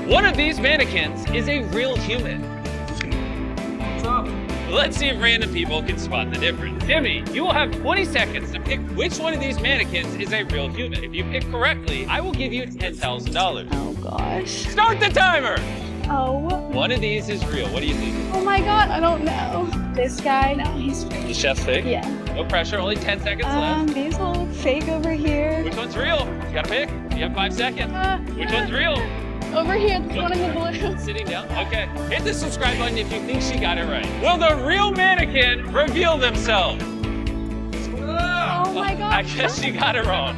One of these mannequins is a real human. What's up? Let's see if random people can spot the difference. Timmy, you will have 20 seconds to pick which one of these mannequins is a real human. If you pick correctly, I will give you $10,000. Oh gosh. Start the timer! Oh. One of these is real. What do you think? Oh my god, I don't know. This guy? No, he's fake. The chef's fake? Yeah. No pressure, only 10 seconds left. These all look fake over here. Which one's real? You gotta pick. You have 5 seconds. Which one's real? Over here, the one in the blue. Sitting down? Okay. Hit the subscribe button if you think she got it right. Will the real mannequin reveal themselves? Oh my god. I guess she got it wrong.